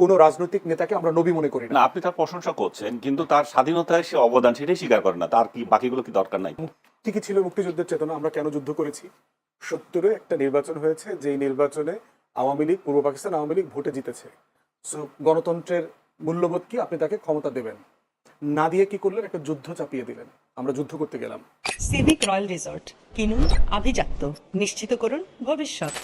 কোনো রাজনৈতিক নেতাকে আমরা নবী মনে করি না। আপনি তার প্রশংসা করছেন, কিন্তু তার স্বাধীনতায় সে অবদান সেটাই স্বীকার করেন না। তার কি বাকিগুলো কি দরকার নাই? ঠিকই ছিল মুক্তিযুদ্ধের চেতনা। আমরা কেন যুদ্ধ করেছি? 70-এ একটা নির্বাচন হয়েছে, যেই নির্বাচনে আওয়ামী লীগ, পূর্ব পাকিস্তান আওয়ামী লীগ ভোটে জিতেছে। সো গণতন্ত্রের মূল্যবোধ কি? আপনি তাকে ক্ষমতা দেবেন, না দিয়ে কি করলেন? একটা যুদ্ধ চাপিয়ে দিলেন। আমরা যুদ্ধ করতে গেলাম। সিভিক রয়্যাল রিসর্ট কিনুন আভিজাত্য, নিশ্চিত করুন ভবিষ্যৎ।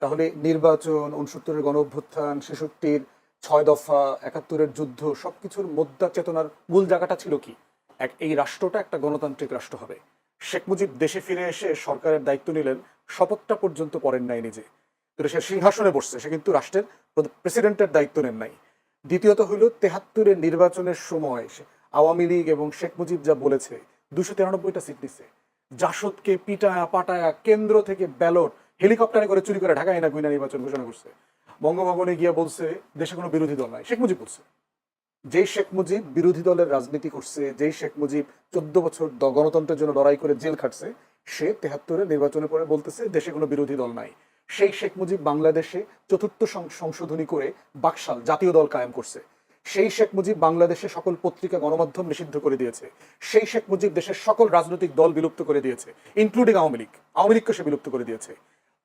তাহলে নির্বাচন, 69-এর গণ অভ্যুত্থান, 66-র 6 দফা, 71-এর যুদ্ধ, সবকিছুর মধ্যা চেতনার মূল জায়গাটা ছিল কি? এই রাষ্ট্রটা একটা গণতান্ত্রিক রাষ্ট্র হবে। শেখ মুজিব দেশে ফিরে এসে সরকারের দায়িত্ব নিলেন, শপথটা পর্যন্ত পড়েন নাই নিজে। তো সে সিংহাসনে বসছে, সে কিন্তু রাষ্ট্রের প্রেসিডেন্টের দায়িত্ব নেন নাই। দ্বিতীয়ত হইল 73-এর নির্বাচনের সময় আওয়ামী লীগ এবং শেখ মুজিব যা বলেছে, 293টা সিট নিছে। জাসদকে পিটায়া পাটায়া কেন্দ্র থেকে ব্যালট হেলিকপ্টারে করে চুরি করে ঢাকায় না গুইনা নির্বাচন ঘোষণা করছে। বঙ্গভবনে গিয়ে বলছে দেশে কোনো বিরোধী দল নাই। শেখ মুজিব বলছে। যেই শেখ মুজিব বিরোধী দলের রাজনীতি করছে, যেই শেখ মুজিব 14 বছর গণতন্ত্রের জন্য লড়াই করে জেল খাটছে, সে 73-এর নির্বাচনের পরে বলতেছে দেশে কোনো বিরোধী দল নাই। সেই শেখ মুজিব বাংলাদেশে 4র্থ সংশোধনী করে বাকশাল জাতীয় দল কায়েম করছে। সেই শেখ মুজিব বাংলাদেশে সকল পত্রিকা গণমাধ্যম নিষিদ্ধ করে দিয়েছে। সেই শেখ মুজিব দেশের সকল রাজনৈতিক দল বিলুপ্ত করে দিয়েছে, ইনক্লুডিং আওয়ামী লীগকে সে বিলুপ্ত করে দিয়েছে।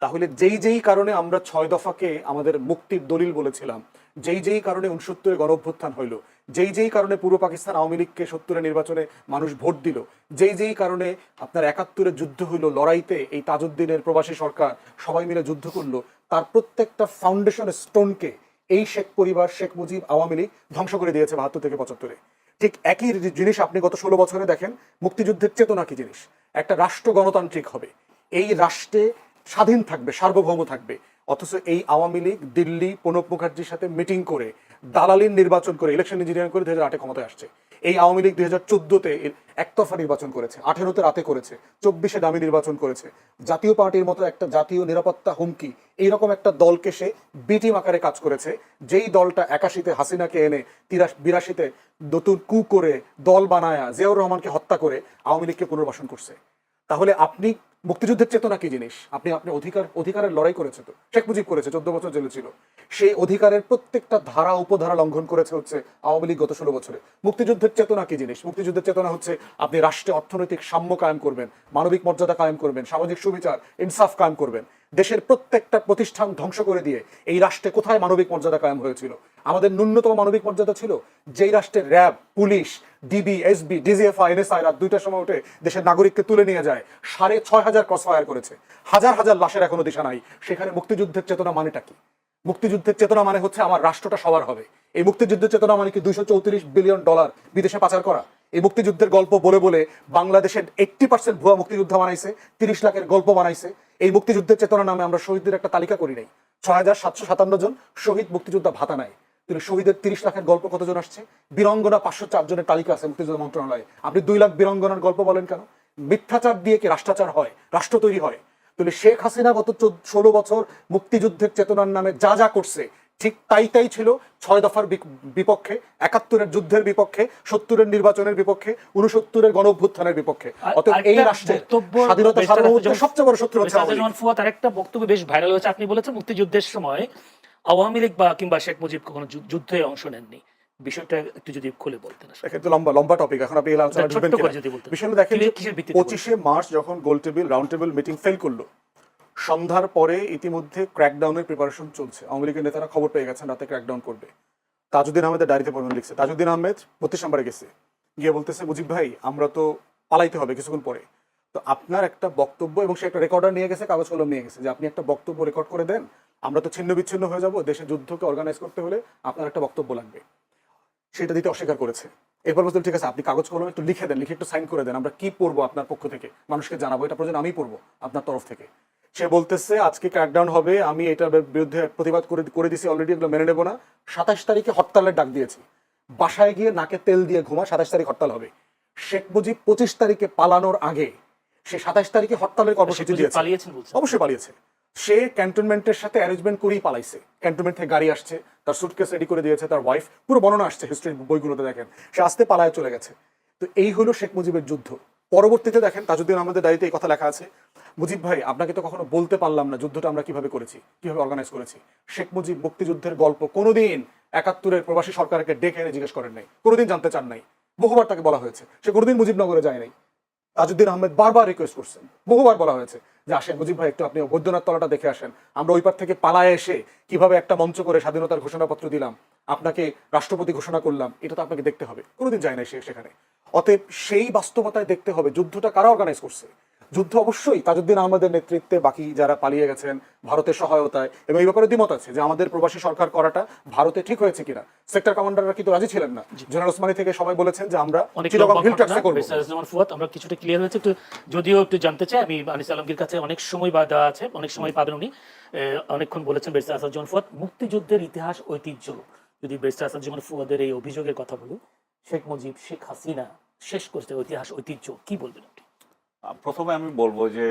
তাহলে যেই কারণে আমরা 6 দফাকে আমাদের মুক্তির দলিল বলেছিলাম, যেই কারণে 69-এ গণ অভ্যুত্থান হইল, যেই কারণে পূর্ব পাকিস্তান আওয়ামী লীগকে 70-এর নির্বাচনে মানুষ ভোট দিল, যেই কারণে আপনার 71-এর যুদ্ধ হইল, লড়াইতে এই তাজউদ্দিনের প্রবাসী সরকার সবাই মিলে যুদ্ধ করলো, তার প্রত্যেকটা ফাউন্ডেশন স্টোনকে এই শেখ পরিবার, শেখ মুজিব, আওয়ামী লীগ ধ্বংস করে দিয়েছে 72 থেকে 75-এ। ঠিক একই জিনিস আপনি গত 16 বছরে দেখেন। মুক্তিযুদ্ধের চেতনা কি জিনিস? একটা রাষ্ট্র গণতান্ত্রিক হবে, এই রাষ্ট্রে স্বাধীন থাকবে, সার্বভৌম থাকবে। অথচ এই আওয়ামী লীগ দিল্লি প্রণব মুখার্জির সাথে মিটিং করে, দালালির নির্বাচন করে, ইলেকশন ইঞ্জিনিয়ারিং করে 2008-এ ক্ষমতায় আসছে। এই আওয়ামী লীগ 2014-তে একতরফা নির্বাচন করেছে, 18-তে রাতে করেছে, 24-এ দামি নির্বাচন করেছে। জাতীয় পার্টির মতো একটা জাতীয় নিরাপত্তা হুমকি এইরকম একটা দলকে সে বিটিম আকারে কাজ করেছে, যেই দলটা 81-তে হাসিনাকে এনে 82-তে নতুন কু করে দল বানায়া জিয়াউর রহমানকে হত্যা করে আওয়ামী লীগকে পুনর্বাসন করছে। তাহলে আপনি মুক্তিযুদ্ধের চেতনা কি জিনিস? আপনি অধিকারের লড়াই করেছে, তো শেখ মুজিব করেছে, 14 বছর জেলে ছিল। সেই অধিকারের প্রত্যেকটা ধারা উপধারা লঙ্ঘন করেছে হচ্ছে আওয়ামী লীগ গত 16 বছরে। মুক্তিযুদ্ধের চেতনা কি জিনিস? মুক্তিযুদ্ধের চেতনা হচ্ছে আপনি রাষ্ট্রে অর্থনৈতিক সাম্য কায়েম করবেন, মানবিক মর্যাদা কায়েম করবেন, সামাজিক সুবিচার ইনসাফ কায়েম করবেন। দেশের প্রত্যেকটা প্রতিষ্ঠান ধ্বংস করে দিয়ে এই রাষ্ট্রে কোথায় মানবিক মর্যাদা কায়েম হয়েছিল? আমাদের ন্যূনতম মানবিক মর্যাদা ছিল যেই রাষ্ট্রের RAB, police, DB, SB, DGFI, NSI রাত 2টার সময় উঠে দেশের নাগরিককে তুলে নিয়ে যায়, 6,500 ক্রসফায়ার করেছে, হাজার হাজার লাশের এখনো দিশা নাই। সেখানে মুক্তিযুদ্ধের চেতনা মানেটা কি? মুক্তিযুদ্ধের চেতনা মানে হচ্ছে আমার রাষ্ট্রটা সবার হবে। এই মুক্তিযুদ্ধের চেতনা মানে কি $234 বিলিয়ন বিদেশে পাচার করা? এই মুক্তিযুদ্ধের গল্প বলে বলে বাংলাদেশের 80% ভুয়া মুক্তিযোদ্ধা বানাইছে, 30 লাখের গল্প বানাইছে। এই মুক্তিযুদ্ধের চেতনা নামে আমরা শহীদদের একটা তালিকা করি নাই। 6,757 জন শহীদ মুক্তিযোদ্ধা ভাতা নাই। কিন্তু শহীদের 30 লাখের গল্প কতজন আসছে? বীরঙ্গনা 504 জনের তালিকা আছে মুক্তিযুদ্ধ মন্ত্রণালয়ে। আপনি 2 লাখ বীরঙ্গনার গল্প বলেন কেন? মিথ্যাচার দিয়ে কি রাষ্ট্রাচার হয়? রাষ্ট্র তৈরি হয়? তাহলে শেখ হাসিনা গত 16 বছর মুক্তিযুদ্ধের চেতনার নামে যা করছে, ঠিক তাই ছিল 6 দফার বিপক্ষে, 71-এর যুদ্ধের বিপক্ষে, 70-এর নির্বাচনের বিপক্ষে, 69-এর গণ অভ্যুত্থানের বিপক্ষে। অতএব এই রাষ্ট্রের স্বাধীনতা সার্বভৌমত্বের সবচেয়ে বড় শত্রু হচ্ছে আওয়ামী লীগ। ফুয়াদ আরেকটা বক্তব্য বেশ ভাইরাল হয়েছে। আপনি বলেছেন মুক্তিযুদ্ধের সময় আওয়ামী লীগ কিংবা শেখ মুজিব কখনো যুদ্ধে অংশ নেননি। বিষয়টা একটু যদি খুলে বলতেন। এক্ষেত্রে লম্বা টপিক, এখন আপনি এই আলোচনা ঢুকবেন কিনা? বিষয়টা দেখেন, 25শে মার্চ যখন গোল table round table meeting fail করলো, সন্ধ্যার পরে ইতিমধ্যে ক্র্যাকডাউনের প্রিপারেশন চলছে। আওয়ামী লীগের নেতারা খবর পেয়ে গেছেন রাতে ক্র্যাকডাউন করবে। তাজউদ্দিন আহমেদের ডায়েরিতে পড়বেন লিখছে, তাজউদ্দিন আহমেদ 32 নম্বরে গেছে, গিয়ে বলতেছে মুজিব ভাই আমরা তো পালাইতে হবে কিছুক্ষণ পরে, তো আপনার একটা বক্তব্য, এবং সে একটা রেকর্ডার নিয়ে গেছে, কাগজ কলম নিয়ে গেছে, যে আপনি একটা বক্তব্য রেকর্ড করে দেন, আমরা তো ছিন্ন বিচ্ছিন্ন হয়ে যাবো, দেশে যুদ্ধকে অর্গানাইজ করতে হলে আপনার একটা বক্তব্য লাগবে। সেটা দিতে অস্বীকার করেছে। এরপর বলতে ঠিক আছে আপনি কাগজ কলম একটু লিখে দেন, লিখে একটু সাইন করে দেন, আমরা কি পড়বো আপনার পক্ষ থেকে, মানুষকে জানাবো, এটা প্রয়োজন আমি পড়বো আপনার তরফ থেকে। সে বলতেছে আজকে ক্র্যাকডাউন হবে, আমি এটার বিরুদ্ধে প্রতিবাদ করে দিছি অলরেডি, এগুলো মেনে নেবো না। 27 তারিখে হরতালের ডাক দিয়েছি, বাসায় গিয়ে নাকে তেল দিয়ে ঘুমা, 27 তারিখ হরতাল হবে। শেখ মুজিব 25 তারিখে পালানোর আগে সে 27 তারিখে হরতালের কর্মসূচি দিয়েছে। অবশ্যই পালিয়েছে। সে ক্যান্টনমেন্টের সাথে অ্যারেঞ্জমেন্ট করেই পালাইছে। ক্যান্টনমেন্ট থেকে গাড়ি আসছে, তার সুটকেস রেডি করে দিয়েছে, তার ওয়াইফ, পুরো বর্ণনা আসছে হিস্ট্রির বইগুলোতে দেখেন, সে আসতে পালায় চলে গেছে। তো এই হলো শেখ মুজিবের যুদ্ধ। পরবর্তীতে দেখেন তাজউদ্দিন আহমেদের ডায়েরিতে এই কথা লেখা আছে, মুজিব ভাই আপনাকে তো কখনো বলতে পারলাম না যুদ্ধটা আমরা কিভাবে করেছি, কিভাবে অর্গানাইজ করেছি। শেখ মুজিব মুক্তিযুদ্ধের গল্প কোনোদিন 71-এর প্রবাসী সরকারকে ডেকে এনে জিজ্ঞেস করেন নাই, কোনোদিন জানতে চান নাই। বহুবার তাকে বলা হয়েছে, সে কোনোদিন মুজিবনগরে যায় নাই। তাজউদ্দিন আহমেদ বারবার রিকোয়েস্ট করছেন, বহুবার বলা হয়েছে যে আসেন মুজিব ভাই একটু আপনি বৈদ্যনাথ তলাটা দেখে আসেন, আমরা ওই পার থেকে পালায় এসে কিভাবে একটা মঞ্চ করে স্বাধীনতার ঘোষণাপত্র দিলাম, আপনাকে রাষ্ট্রপতি ঘোষণা করলাম, এটা তো আপনাকে দেখতে হবে। কোনোদিন যায় নাই সে সেখানে। অতএব সেই বাস্তবতায় দেখতে হবে যুদ্ধটা কারা অর্গানাইজ করছে। যুদ্ধ অবশ্যই তাজউদ্দিন আহমেদের নেতৃত্বে, বাকি যারা পালিয়ে গেছেন ভারতের সহায়তায়, এবং এই ব্যাপারে দ্বিমত আছে যে আমাদের প্রবাসী সরকার করাটা ভারতে ঠিক হয়েছে কিনা। সেক্টর কমান্ডাররা কিন্তু রাজি ছিলেন না। জেনারেল ওসমানী থেকে সবাই বলেছেন যে আমরা অনেক চিটাগং হিল লম্বা ট্র্যাক্সে ঘটনা, করব। মিস্টার আজমল ফুয়াদ, আমরা কিছুটা ক্লিয়ার হয়েছে। একটু যদিও একটু জানতে চাই, আমি আনিস আলমগীর কাছে অনেক সময় বা দেওয়া আছে, অনেক সময় পাবেন উনি। অনেকক্ষণ বলেছেন ব্যারিস্টার আসাদুজ্জামান ফুয়াদ মুক্তিযুদ্ধের ইতিহাস ঐতিহ্য। যদি ব্যারিস্টার আসাদুজ্জামান ফুয়াদের এই অভিযোগের কথা বলি, শেখ মুজিব শেখ হাসিনা শেষ করতে ইতিহাস ঐতিহ্য, কি বলবেন আপনি? প্রথমে আমি বলবো যে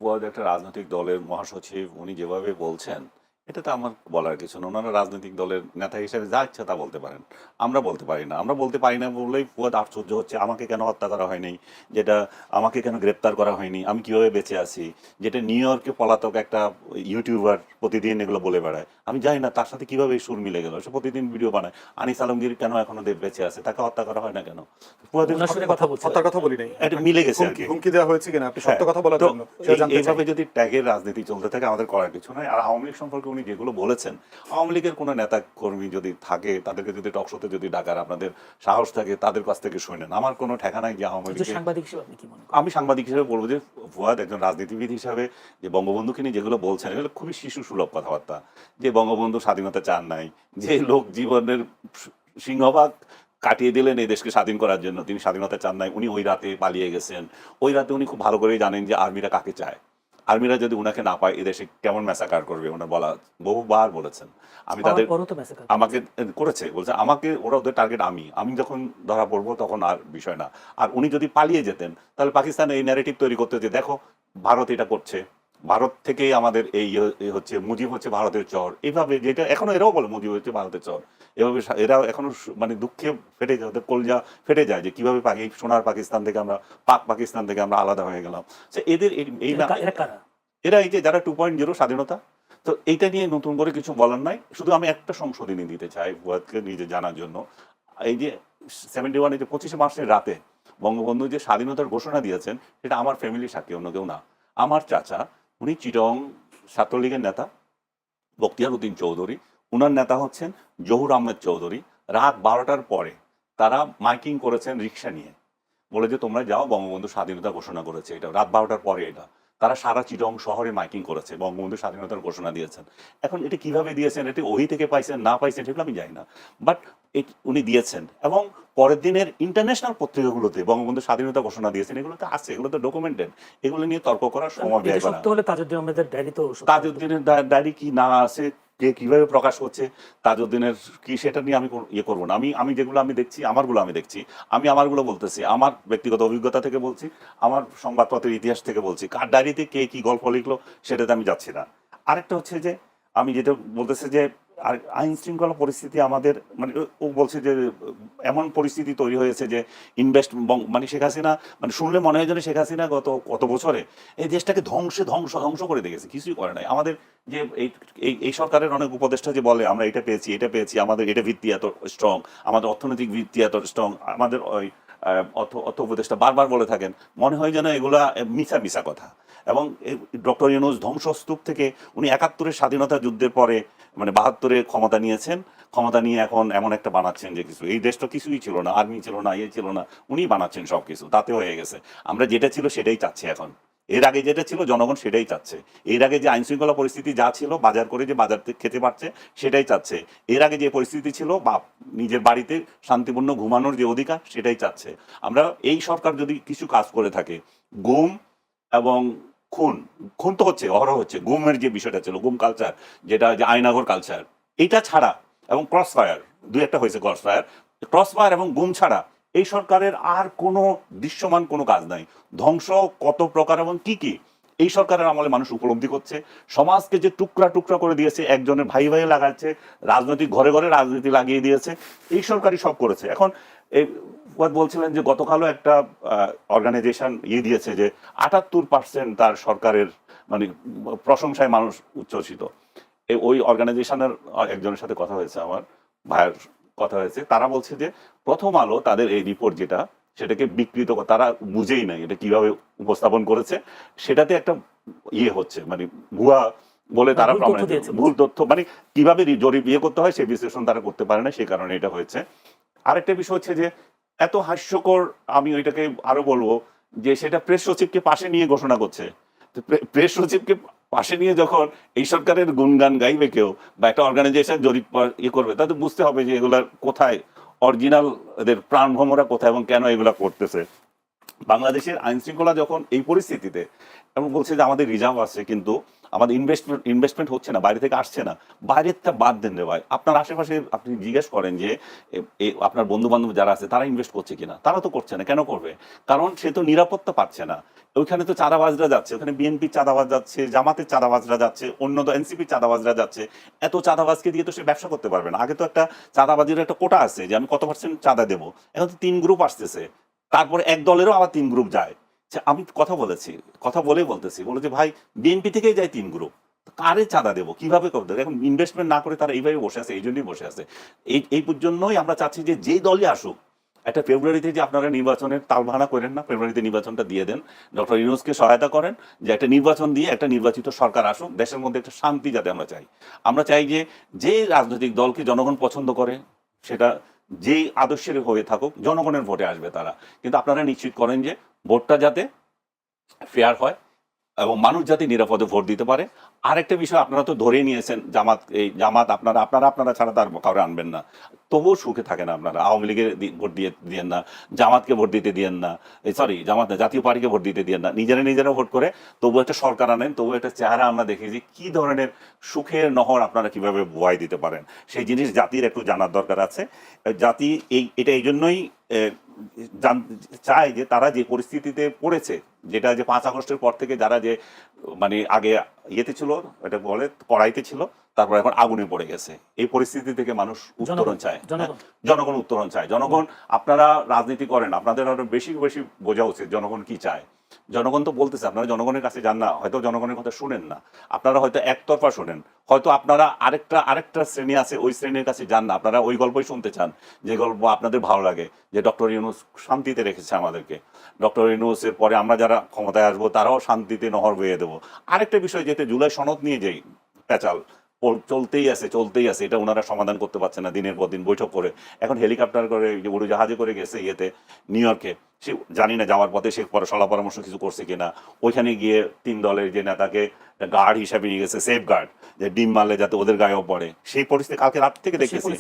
ফুয়াদ একটা রাজনৈতিক দলের মহাসচিব, উনি যেভাবে বলছেন এটাতে আমার বলার কিছু না। ওনারা রাজনৈতিক দলের নেতা হিসেবে যা ইচ্ছা তা বলতে পারেন, আমরা বলতে পারি না। আমরা বলতে পারি না বললেই ফুয়াদ আশ্চর্য হচ্ছে, আমাকে কেন হত্যা করা হয়নি, যেটা আমাকে কেন গ্রেপ্তার করা হয়নি, আমি কিভাবে বেঁচে আছি, যেটা নিউ ইয়র্কে পলাতক একটা ইউটিউবার প্রতিদিন এগুলো বলে বেড়ায়। আমি জানি না তার সাথে কিভাবে এই সুর মিলে গেল, সে প্রতিদিন ভিডিও বানায়। আনিস আলমগীর কেন এখনো বেঁচে আছে, তাকে হত্যা করা হয় না কেন? ফুয়াদের ওনার সাথে কথা বলছি, হত্যার কথা বলি নাই, এটা মিলে গেছে আর কি। হুমকি দেওয়া হয়েছে কিনা আপনি সত্য কথা বলার তো জন্য সেটা জানতে চাই। এইভাবে যদি ট্যাগের রাজনীতি চলতে থাকে আমাদের করার কিছু নাই। আর আওয়ামী লীগ সম্পর্কে উনি যেগুলো বলেছেন, আওয়ামী লীগের কোনো নেতা কর্মী যদি থাকে তাদেরকে যদি টকশোতে যদি ডাকার আপনাদের সাহস থাকে তাদের কাছ থেকে শুনেন। আমার কোনো ঠেকা নাই যে আওয়ামী লীগের। সাংবাদিক হিসেবে আপনি কি মনে করেন? আমি সাংবাদিক হিসেবে বলবো যে ফুয়াদ একজন রাজনীতিবিদ হিসাবে যে বঙ্গবন্ধুকে নিয়ে যেগুলো বলছেন এগুলো খুবই শিশু সুলভ কথাবার্তা। যে বঙ্গবন্ধু স্বাধীনতা চান নাই, যে লোক জীবনের সিংহভাগ কাটিয়ে দিলেন এই দেশকে স্বাধীন করার জন্য, তিনি স্বাধীনতা চান নাই। উনি ওই রাতে পালিয়ে গেছেন। ওই রাতে উনি খুব ভালো করেই জানেন যে আর্মিরা কাকে চায়, আর্মিরা যদি উনাকে না পায় এদেশে কেমন ম্যাসাকার করবে। ওনার বলা বহুবার বলেছেন। আমি তাদের আমাকে করেছে বলছে আমাকে ওরা ওদের টার্গেট, আমি যখন ধরা পড়বো তখন আর বিষয় না। আর উনি যদি পালিয়ে যেতেন তাহলে পাকিস্তান এই ন্যারেটিভ তৈরি করতে যে দেখো ভারত এটা করছে, ভারত থেকেই আমাদের এই হচ্ছে মুজিব হচ্ছে ভারতের চর, এইভাবে যেটা এখনো এরাও বলে মুজিব হচ্ছে ভারতের চর। এভাবে এরা এখনো মানে দুঃখে ফেটে যায়, ওদের কলজা ফেটে যায় যে কিভাবে সোনার পাকিস্তান থেকে আমরা পাকিস্তান থেকে আমরা আলাদা হয়ে গেলাম। এদের এরা এই যে যারা 2.0 স্বাধীনতা, তো এইটা নিয়ে নতুন করে কিছু বলার নাই। শুধু আমি একটা সংশোধনী দিতে চাই ফুয়াদকে নিজে জানার জন্য। এই যে 71 যে 25শে মার্চের রাতে বঙ্গবন্ধু যে স্বাধীনতার ঘোষণা দিয়েছেন সেটা আমার ফ্যামিলির সাক্ষী, অন্য কেউ না। আমার চাচা, উনি চিটং ছাত্রলীগের নেতা বখতিয়ার উদ্দিন চৌধুরী, উনার নেতা হচ্ছেন জহুর আহমেদ চৌধুরী। রাত 12টার পরে তারা মাইকিং করেছেন রিক্সা নিয়ে, বলে যে তোমরা যাও বঙ্গবন্ধু স্বাধীনতা ঘোষণা করেছে। এটা রাত 12টার পরে এটা তারা সারা চিটং শহরে মাইকিং করেছে, বঙ্গবন্ধু স্বাধীনতার ঘোষণা দিয়েছেন। এখন এটা কিভাবে দিয়েছেন, এটা ওহি থেকে পাইছেন না পাইছেন সেগুলো আমি জানি না, বাট উনি দিয়েছেন। এবং পরের দিনের ইন্টারন্যাশনাল পত্রিকাগুলোতে বঙ্গবন্ধু স্বাধীনতা ঘোষণা দিয়েছেন, এগুলো তো আছে, এগুলো তো ডকুমেন্টেড। এগুলো নিয়ে তর্ক করার সময় ব্যয় করা। তাজউদ্দিনের ডায়েরি কি না আছে, কে কিভাবে প্রকাশ করছে, তাজউদ্দিনের কি, সেটা নিয়ে আমি ইয়ে করবো না। আমি যেগুলো আমি দেখছি আমারগুলো আমি দেখছি, আমি আমারগুলো বলতেছি, আমার ব্যক্তিগত অভিজ্ঞতা থেকে বলছি, আমার সংবাদপত্রের ইতিহাস থেকে বলছি। কার ডায়েরিতে কে কি গল্প লিখলো সেটাতে আমি যাচ্ছি না। আরেকটা হচ্ছে যে আমি যেটা বলতেছি যে আর আইন শৃঙ্খলা পরিস্থিতি আমাদের মানে ও বলছে যে এমন পরিস্থিতি তৈরি হয়েছে যে মানে শেখ হাসিনা, মানে শুনলে মনে হয় যেন শেখ হাসিনা গত কত বছরে এই দেশটাকে ধ্বংস করে দিয়েছে, কিছুই করে নাই। আমাদের যে এই সরকারের অনেক উপদেষ্টা যে বলে আমরা এটা পেয়েছি, আমাদের এটা ভিত্তি এত স্ট্রং, আমাদের অর্থনৈতিক ভিত্তি এত স্ট্রং, আমাদের ওই অর্থ উপদেষ্টা বারবার বলে থাকেন, মনে হয় যেন এগুলা মিছা কথা। এবং ডক্টর ইউনূস ধ্বংসস্তূপ থেকে উনি 71-এর স্বাধীনতা যুদ্ধের পরে মানে 72-এ ক্ষমতা নিয়েছেন, ক্ষমতা নিয়ে এখন এমন একটা বানাচ্ছেন যে কিছু, এই দেশটা কিছুই ছিল না, আর্মি ছিল না, ইয়ে ছিল না, উনি বানাচ্ছেন সবকিছু, তাতে হয়ে গেছে। আমরা যেটা ছিল সেটাই চাচ্ছি এখন, এর আগে যেটা ছিল জনগণ সেটাই চাচ্ছে। এর আগে যে আইন শৃঙ্খলা পরিস্থিতি যা ছিল, বাজার করে যে বাজার খেতে পারছে সেটাই চাচ্ছে। এর আগে যে পরিস্থিতি ছিল বা নিজের বাড়িতে শান্তিপূর্ণ ঘুমানোর যে অধিকার সেটাই চাচ্ছে। আমরা এই সরকার যদি কিছু কাজ করে থাকে, গুম এবং খুন তো হচ্ছে, অহরহ হচ্ছে, গুমের যে বিষয়টা ছিল, গুম কালচার, যেটা যে আয়নাঘর কালচার, এইটা ছাড়া এবং ক্রসফায়ার, দুই একটা হয়েছে ক্রসফায়ার এবং গুম ছাড়া এই সরকারের আর কোনো দৃশ্যমান কোনো কাজ নাই। ধ্বংস কত প্রকার এবং কি এই সরকারের আমলে মানুষ উপলব্ধি করছে। সমাজকে যে টুকরা করে দিয়েছে, একজনের ভাই লাগাচ্ছে, রাজনৈতিক ঘরে ঘরে রাজনীতি লাগিয়ে দিয়েছে, এই সরকারই সব করেছে। এখন এই বলছিলেন যে গতকালও একটা অর্গানাইজেশন দিয়েছে যে 78% তার সরকারের মানে প্রশংসায় মানুষ উচ্ছ্বসিত। ওই অর্গানাইজেশনের একজনের সাথে কথা হয়েছে, আমার ভাইয়ের কথা হয়েছে, তারা বলছে যে প্রথম আলো তাদের এই রিপোর্ট যেটা সেটাকে বিকৃত, তারা বুঝেই নাই এটা কিভাবে উপস্থাপন করেছে, সেটাতে একটা হচ্ছে মানে ভুয়া বলে তারা ভুল তথ্য, মানে কিভাবে জরিপ করতে হয় সেই বিশ্লেষণ তারা করতে পারে না, সেই কারণে এটা হয়েছে। আরেকটা বিষয় হচ্ছে যে এত হাস্যকর, আমি ওইটাকে আরো বলবো যে সেটা প্রেস সচিবকে পাশে নিয়ে ঘোষণা করছে। প্রেস সচিবকে পাশে নিয়ে যখন এই সরকারের গুণগান গাইবে কেউ বা একটা অর্গানাইজেশন জরিপ করবে, তাদের বুঝতে হবে যে এগুলার কোথায় অরিজিনাল, এদের প্রাণ ভ্রমরা কোথায় এবং কেন এগুলা করতেছে। বাংলাদেশের আইন শৃঙ্খলা যখন এই পরিস্থিতিতে, এবং বলছে যে আমাদের রিজার্ভ আছে কিন্তু আমাদের ইনভেস্টমেন্ট হচ্ছে না, বাইরে থেকে আসছে না, বাইরেরটা বাদ দেন রে ভাই। আপনার আশেপাশে আপনি জিজ্ঞেস করেন যে আপনার বন্ধু বান্ধব যারা আছে তারা ইনভেস্ট করছে কিনা, তারা তো করছে না। কেন করবে? কারণ সে তো নিরাপত্তা পাচ্ছে না। ওইখানে তো চাঁদাবাজরা যাচ্ছে, ওখানে বিএনপির চাঁদাবাজ যাচ্ছে, জামাতের চাঁদাবাজরা যাচ্ছে, অন্য তো এনসিপির চাঁদাবাজরা যাচ্ছে। এত চাঁদাবাজকে দিয়ে তো সে ব্যবসা করতে পারবে না। আগে তো একটা চাঁদাবাজির একটা কোটা আছে যে আমি কত পার্সেন্ট চাঁদা দেবো, এখন তো 3 গ্রুপ আসতেছে, তারপরে এক দলেরও আবার 3 গ্রুপ যায়। আমি কথা বলতেছি যে ভাই বিএনপি থেকেই যায় 3 গ্রুপ, কারে চাঁদা দেবো, কিভাবে করতে? এখন ইনভেস্টমেন্ট না করে তারা এইভাবে বসে আছে, এই জন্যই বসে আছে। এই জন্যই আমরা চাচ্ছি যে যেই দলই আসুক, একটা ফেব্রুয়ারিতে যে আপনারা নির্বাচনের তালবাহানা করেন না, ফেব্রুয়ারিতে নির্বাচনটা দিয়ে দেন, ডক্টর ইউনূসকে সহায়তা করেন যে একটা নির্বাচন দিয়ে একটা নির্বাচিত সরকার আসুক, দেশের মধ্যে একটা শান্তি যাতে আমরা চাই যে যে রাজনৈতিক দলকে জনগণ পছন্দ করে সেটা যেই আদর্শের হয়ে থাকুক, জনগণের ভোটে আসবে তারা। কিন্তু আপনারা নিশ্চিত করেন যে ভোটটা যাতে ফেয়ার হয় এবং মানুষ যাতে নিরাপদে ভোট দিতে পারে। আরেকটা বিষয় আপনারা তো ধরেই নিয়েছেন, জামাত আপনারা ছাড়া তার কাউরে আনবেন না, তবুও সুখে থাকেন আপনারা। আওয়ামী লীগের ভোট দিয়েন না, জামাতকে ভোট দিতে দিয়েন না, জামাত না, জাতীয় পার্টিকে ভোট দিতে দিয়েন না, নিজেরা ভোট করে তবু একটা সরকার আনেন, তবু একটা চেহারা আমরা দেখি যে কি ধরনের সুখের নহর আপনারা কিভাবে বয়ে দিতে পারেন। সেই জিনিস জাতির একটু জানার দরকার আছে। জাতি এটা এই জন্যই চায় যে তারা যে পরিস্থিতিতে পড়েছে, যেটা যে 5 আগস্টের পর থেকে যারা যে মানে আগে ছিল, এটা বলে কড়াইতে ছিল, তারপর এখন আগুনে পড়ে গেছে, এই পরিস্থিতি থেকে মানুষ উত্তরণ চায়, জনগণ উত্তরণ চায়। জনগণ, আপনারা রাজনীতি করেন, আপনাদের আরো বেশি বোঝা উচিত জনগণ কি চায়। জনগণ তো বলতেছে, আপনারা জনগণের কাছে যান না, হয়তো জনগণের কথা শুনেন না, আপনারা হয়তো একতরফা শুনেন, হয়তো আপনারা আরেকটা শ্রেণী আছে ওই শ্রেণীর কাছে যান না, আপনারা ওই গল্পই শুনতে চান যে গল্প আপনাদের ভালো লাগে, যে ডক্টর ইউনূস শান্তিতে রেখেছে আমাদেরকে, ডক্টর ইউনূসের পরে আমরা যারা ক্ষমতায় আসবো তারাও শান্তিতে নহর বইয়ে দেবো। আরেকটা বিষয়, যেতে জুলাই সনদ নিয়ে যেই পেঁচাল চলতেই আছে, এটা ওনারা সমাধান করতে পারছে না, দিনের পর দিন বৈঠক করে। এখন হেলিকপ্টার করে, উড়োজাহাজে করে গেছে নিউ ইয়র্কে, সে জানি না যাওয়ার পথে সে সলা পরামর্শ কিছু করছে কিনা। ওইখানে গিয়ে 3 দলের যে নেতাকে গার্ড হিসাবে নিয়ে গেছে, সেফ গার্ড, যে ডিম মারলে যাতে ওদের গায়েও পড়ে। সেই পরিস্থিতি কালকে রাত থেকে দেখতেছি,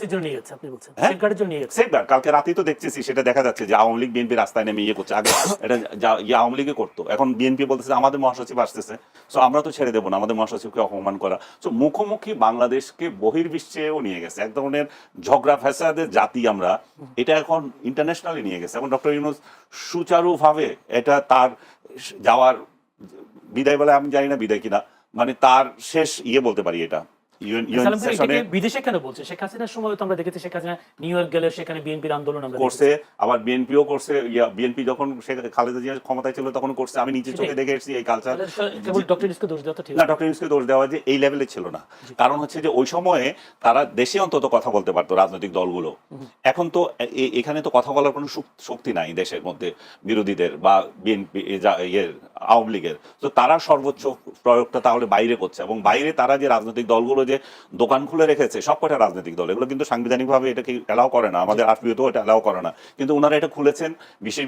সেফ গার্ড কালকে রাতেই তো দেখতেছি, সেটা দেখা যাচ্ছে যে আওয়ামী লীগ বিএনপি রাস্তায় নেমে করছে। আগে এটা আওয়ামী লীগে করতো, এখন বিএনপি বলতেছে আমাদের মহাসচিব আসতেছে, সো আমরা তো ছেড়ে দেবো না, আমাদের মহাসচিবকে অপমান করা। সো মুখোমুখি বাংলাদেশকে বহির্বিশ্বেও নিয়ে গেছে, এক ধরনের ঝগড়া ফ্যাসাদের জাতি আমরা, এটা এখন ইন্টারন্যাশনালি নিয়ে গেছে। এখন ডক্টর ইউনূস সুচারুভাবে এটা তার যাওয়ার বিদায় বলে, আমি জানি না বিদায় কিনা, মানে তার শেষ বলতে পারি এটা। বিদেশে কেন বলছে? শেখ হাসিনার সময় তো আমরা দেখেছি শেখ হাসিনা নিউ ইয়র্ক গেলে সেখানে বিএনপির আন্দোলন করছে, আবার বিএনপিও করছে। বিএনপি যখন খালেদা জিয়া ক্ষমতায় ছিল তখন করছে, আমি নিজে চোখে দেখে এসেছি এই কালচার। ডক্টর ইউনূসকে দোষ দেওয়া ঠিক না, ডক্টর ইউনূসকে দোষ দেওয়া যে এই লেভেলে ছিল না, কারণ হচ্ছে যে ওই সময়ে তারা দেশে অন্তত কথা বলতে পারতো রাজনৈতিক দলগুলো। এখন তো এখানে তো কথা বলার কোনো শক্তি নাই দেশের মধ্যে বিরোধীদের বা বিএনপি আওয়ামী লীগের, তো তারা সর্বোচ্চ প্রয়োগটা তাহলে বাইরে করছে। এবং বাইরে তারা যে রাজনৈতিক দলগুলো যে দোকান খুলে রেখেছে, সবকটা রাজনৈতিক দল, এগুলো কিন্তু সাংবিধানিকভাবে এটাকে এলাও করে না, আমাদের আরপিওতেও এটা এলাও করে না, কিন্তু ওনারা এটা খুলেছেন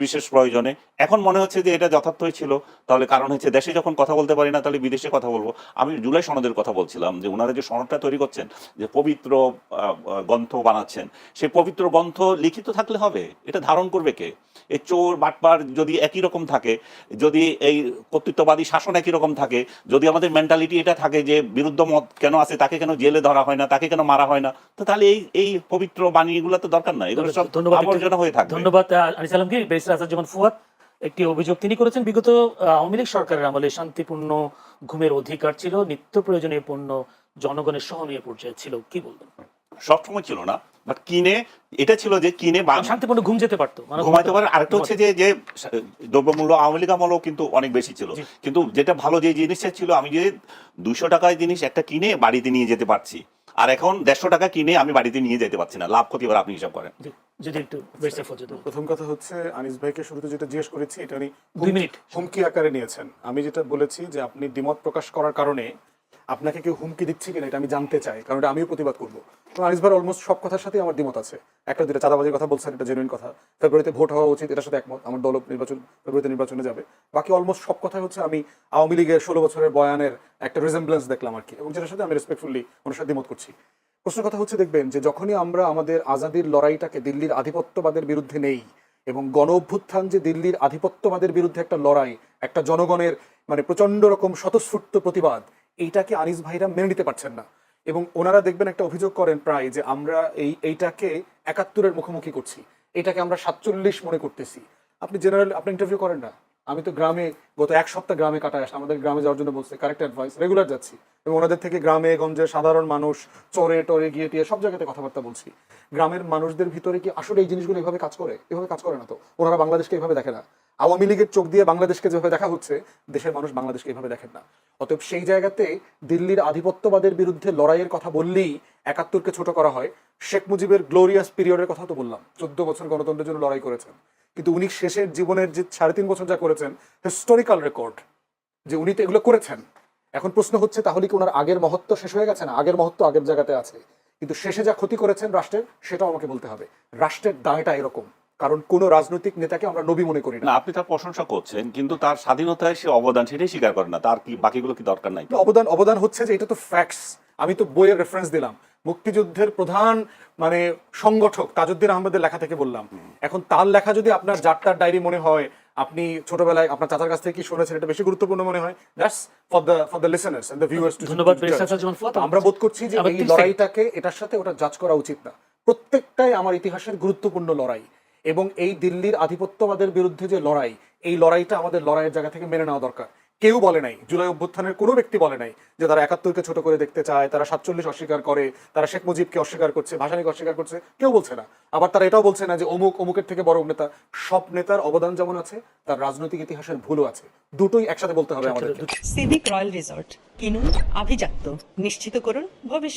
বিশেষ প্রয়োজনে। এখন মনে হচ্ছে যে এটা যথার্থই ছিল, তাহলে কারণ হচ্ছে দেশে যখন কথা বলতে পারি না তাহলে বিদেশে কথা বলবো। আমি জুলাই সনদের কথা বলছিলাম, যে ওনারা যে সনদটা তৈরি করছেন, যে পবিত্র গ্রন্থ বানাচ্ছেন, সেই পবিত্র গ্রন্থ লিখিত থাকলে হবে, এটা ধারণ করবে কে? এই চোর বাটপার যদি একই রকম থাকে, যদি এই কর্তৃত্ববাদী শাসন একই রকম থাকে, যদি আমাদের মেন্টালিটি এটা থাকে যে বিরুদ্ধ মত কেন আছে, তাকে কেন জেলে ধরা হয় না, তাকে কেন মারা হয় না, তো তাহলে এই পবিত্র বাণীগুলো তো দরকার নাই, এগুলো সব আবর্জনা হয়ে থাকে। ধন্যবাদ আনিস আলমগীর। ব্যারিস্টার আসাদুজ্জামান ফুয়াদ, একটি অভিযোগ তিনি করেছেন, বিগত আওয়ামী লীগ সরকারের আমলে শান্তিপূর্ণ ঘুমের অধিকার ছিল, নিত্য প্রয়োজনীয় পণ্য জনগণের সহনীয় পর্যায়ে ছিল, কি বলবেন? সবসময় ছিল না, বাট কিনে এটা ছিল যে কিনে শান্তিপূর্ণ ঘুম যেতে পারতো, ঘুমাইতে পারে। আরেকটা হচ্ছে যে দ্রব্যমূল্য আওয়ামী লীগ আমলেও কিন্তু অনেক বেশি ছিল, কিন্তু যেটা ভালো যে জিনিসটা ছিল, আমি যে 200 টাকায় জিনিস একটা কিনে বাড়িতে নিয়ে যেতে পারছি, আর এখন 150 টাকা কিনে আমি বাড়িতে নিয়ে যেতে পারছি না। লাভ ক্ষতি এবার আপনি হিসাব করেন। যদি একটু বেস্টার ফজল। প্রথম কথা হচ্ছে আনিস ভাইকে শুরুতে যেটা জিজ্ঞেস করেছি এটা উনি 2 মিনিট হুমকি আকারে নিয়েছেন। আমি যেটা বলেছি যে আপনি দ্বিমত প্রকাশ করার কারণে আপনাকে কেউ হুমকি দিচ্ছে কিনা এটা আমি জানতে চাই, কারণ এটা আমিও প্রতিবাদ করবো। আনিস ভাই অলমোস্ট সব কথার সাথে আমার দ্বিমত আছে। একটা দুটা চাঁদাবাজির কথা বলছেন, এটা জেনুইন কথা, ফেব্রুয়ারিতে ভোট হওয়া উচিত, এটার সাথে একমত। আমার দল ফেব্রুয়ারিতে নির্বাচনে যাবে। বাকি অলমোস্ট সব কথাই হচ্ছে আমি আওয়ামী লীগের 16 বছরের বয়ানের একটা রিজেম্বলেন্স দেখলাম আর কি, এবং যেটার সাথে আমি রেসপেক্টফুলি ওনার সাথে দ্বিমত করছি। প্রশ্ন কথা হচ্ছে, দেখবেন যে যখনই আমরা আমাদের আজাদির লড়াইটাকে দিল্লির আধিপত্যবাদের বিরুদ্ধে নেই, এবং গণ অভ্যুত্থান যে দিল্লির আধিপত্যবাদের বিরুদ্ধে একটা লড়াই, একটা জনগণের মানে প্রচন্ড রকম স্বতঃস্ফূর্ত প্রতিবাদ, এইটাকে আনিস ভাইরা মেনে নিতে পারছেন না। এবং ওনারা দেখবেন একটা অভিযোগ করেন প্রায় যে আমরা এইটাকে 71-এর মুখোমুখি করছি, এটাকে আমরা 47 মনে করতেছি। আপনি জেনারেল আপনি ইন্টারভিউ করেন না? আমি তো গ্রামে গত 1 সপ্তাহ গ্রামে কাটায় আসলাম, আমাদের গ্রামে যাওয়ার জন্য বলছে, কারেক্ট অ্যাডভাইস, রেগুলার যাচ্ছি, এবং ওনাদের থেকে গ্রামে গঞ্জে সাধারণ মানুষ চরে টরে গিয়ে টিয়ে সব জায়গাতে কথাবার্তা বলছি। গ্রামের মানুষদের ভিতরে কি আসলে এই জিনিসগুলো এভাবে কাজ করে? এভাবে কাজ করে না তো। ওনারা বাংলাদেশকে এভাবে দেখে না। আওয়ামী লীগের চোখ দিয়ে বাংলাদেশকে যেভাবে দেখা হচ্ছে, দেশের মানুষ বাংলাদেশকে এভাবে দেখেন না। অতএব সেই জায়গাতে দিল্লির আধিপত্যবাদের বিরুদ্ধে লড়াইয়ের কথা বললেই 71-কে ছোট করা হয়। শেখ মুজিবের গ্লোরিয়াস পিরিয়ডের কথা তো বললাম, 14 বছর গণতন্ত্রের জন্য লড়াই করেছেন, কিন্তু উনি শেষের জীবনের যে 3.5 বছর যা করেছেন, হিস্টোরিক্যাল রেকর্ড, যে উনি তো এগুলো করেছেন। এখন প্রশ্ন হচ্ছে, তাহলে কি ওনার আগের মহত্ব শেষ হয়ে গেছে? না, আগের মহত্ব আগের জায়গাতে আছে, কিন্তু শেষে যা ক্ষতি করেছেন রাষ্ট্রের, সেটাও আমাকে বলতে হবে। রাষ্ট্রের দায়টা এরকম, কারণ কোন রাজনৈতিক নেতাকে আমরা নবী মনে করি না। না, আপনি তার প্রশংসা করছেন, কিন্তু তার স্বাধীনতায় সে অবদান সেটাই স্বীকার করেন না। তার কি বাকিগুলো কি দরকার নাই? অবদান হচ্ছে যে এটা তো ফ্যাক্টস। আমি তো বইয়ের রেফারেন্স দিলাম, মুক্তিযুদ্ধের প্রধান মানে সংগঠক তাজউদ্দিন আহমেদের লেখা থেকে বললাম। এখন তার লেখা যদি আপনার যাত্রার ডায়েরি মনে হয়, আপনি ছোটবেলায় আপনার চাচার কাছ থেকে কি শুনেছেন, এটা বেশি গুরুত্বপূর্ণ মনে হয়, that's for the listeners and the viewers too. ধন্যবাদ ব্যারিস্টার আসাদুজ্জামান ফুয়াদ। আমরা বোধ করছি যে এই লড়াইটাকে এটার সাথে ওটা জাজ করা উচিত না। প্রত্যেকটাই আমার ইতিহাসের গুরুত্বপূর্ণ লড়াই, এবং এই দিল্লির আধিপত্যবাদের বিরুদ্ধে যে লড়াই, এই লড়াইটা আমাদের লড়াইয়ের জায়গা থেকে মেনে নেওয়া দরকার। কেউ বলে নাই, জুলাই অভ্যুত্থানের কোনো ব্যক্তি বলে নাই যে তারা 71-কে ছোট করে দেখতে চায়, তারা 47 অস্বীকার করে, তারা শেখ মুজিবকে অস্বীকার করছে, ভাসানীকে অস্বীকার করছে, কেউ বলছে না। আবার তারা এটাও বলছে না যে অমুকের থেকে বড় নেতা। সব নেতার অবদান যেমন আছে, তার রাজনৈতিক ইতিহাসের ভুলও আছে। দুটোই একসাথে বলতে হবে আমাদের। সিভিক রয়্যাল রিসর্ট কিনুন আভিজাত্য, নিশ্চিত করুন ভবিষ্যৎ।